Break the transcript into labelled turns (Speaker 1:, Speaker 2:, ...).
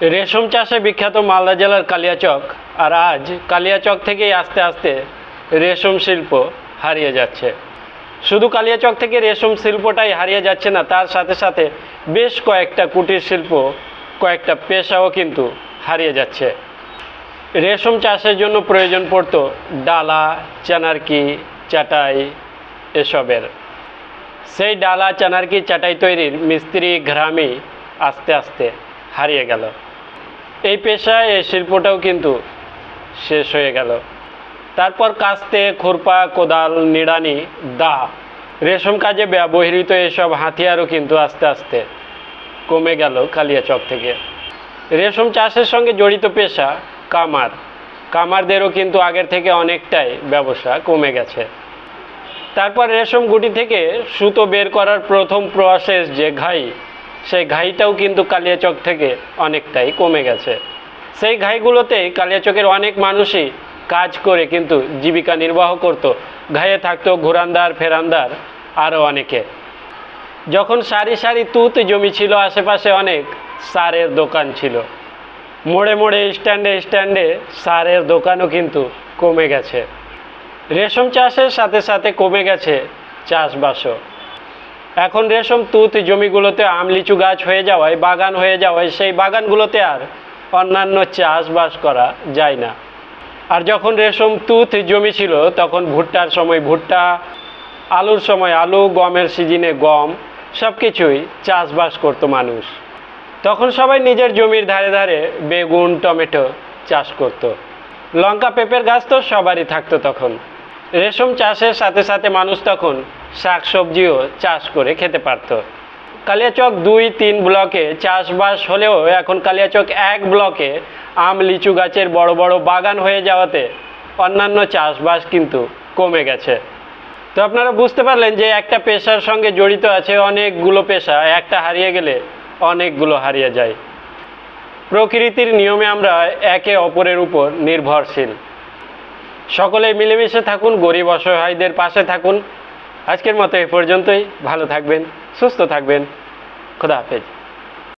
Speaker 1: রেশম চাষে বিখ্যাত মালদা জেলার কালিয়াচক, আর আজ কালিয়াচক থেকেই আস্তে আস্তে রেশম শিল্প হারিয়ে যাচ্ছে। শুধু কালিয়াচক থেকে রেশম শিল্পটাই হারিয়ে যাচ্ছে না, তার সাথে সাথে বেশ কয়েকটা কুটির শিল্প, কয়েকটা পেশাও কিন্তু হারিয়ে যাচ্ছে। রেশম চাষের জন্য প্রয়োজন পড়তো ডালা, চানারকি, চাটাই এসবের। সেই ডালা, চানারকি, চাটাই তৈরির মিস্ত্রি ঘরামি আস্তে আস্তে হারিয়ে গেল। এই পেশায় এই শিল্পটাও কিন্তু শেষ হয়ে গেল। তারপর কাস্তে, খুরপা, কোদাল, নিড়ানি, দা, রেশম কাজে ব্যবহৃত এসব হাতিয়ারও কিন্তু আস্তে আস্তে কমে গেল কালিয়াচক থেকে। রেশম চাষের সঙ্গে জড়িত পেশা কামারদেরও কিন্তু আগের থেকে অনেকটাই ব্যবসা কমে গেছে। তারপর রেশম গুটি থেকে সুতো বের করার প্রথম প্রসেস যে ঘাই, সেই ঘাইটাও কিন্তু কালিয়াচক থেকে অনেকটাই কমে গেছে। সেই ঘাইগুলোতেই কালিয়াচকের অনেক মানুষই কাজ করে কিন্তু জীবিকা নির্বাহ করত। ঘাইয়ে থাকতো ঘুরানদার, ফেরানদার, আরও অনেকে। যখন সারি সারি তুত জমি ছিল, আশেপাশে অনেক সারের দোকান ছিল। মোড়ে মোড়ে, স্ট্যান্ডে স্ট্যান্ডে সারের দোকানও কিন্তু কমে গেছে। রেশম চাষের সাথে সাথে কমে গেছে চাষবাসও। এখন রেশম তুত জমিগুলোতে আম লিচু গাছ হয়ে যাওয়ায়, বাগান হয়ে যাওয়ায়, সেই বাগানগুলোতে আর অন্যান্য চাষবাস করা যায় না। আর যখন রেশম তুত জমি ছিল, তখন ভুট্টার সময় ভুট্টা, আলুর সময় আলু, গমের সিজনে গম, সব কিছুই চাষবাস করতো মানুষ। তখন সবাই নিজের জমির ধারে ধারে বেগুন, টমেটো চাষ করত। লঙ্কা, পেঁপের গাছ তো সবারই থাকতো তখন। রেশম চাষের সাথে সাথে মানুষ তখন শাকসবজিও চাষ করে খেতে পারত। কালিয়াচক 2-3 ব্লকে চাষবাস হলেও এখন কালিয়াচক 1 ব্লকে আম লিচু গাছের বড় বড় বাগান হয়ে যাওয়াতে অন্যান্য চাষবাস কিন্তু কমে গেছে। তো আপনারা বুঝতে পারলেন যে একটা পেশার সঙ্গে জড়িত আছে অনেকগুলো পেশা, একটা হারিয়ে গেলে অনেকগুলো হারিয়ে যায়। প্রকৃতির নিয়মে আমরা একে অপরের উপর নির্ভরশীল। সকলে মিলেমিশে থাকুন, গরিব অসহায়দের পাশে থাকুন। আজকের মতো এ পর্যন্তই। ভালো থাকবেন, সুস্থ থাকবেন। খোদা হাফেজ।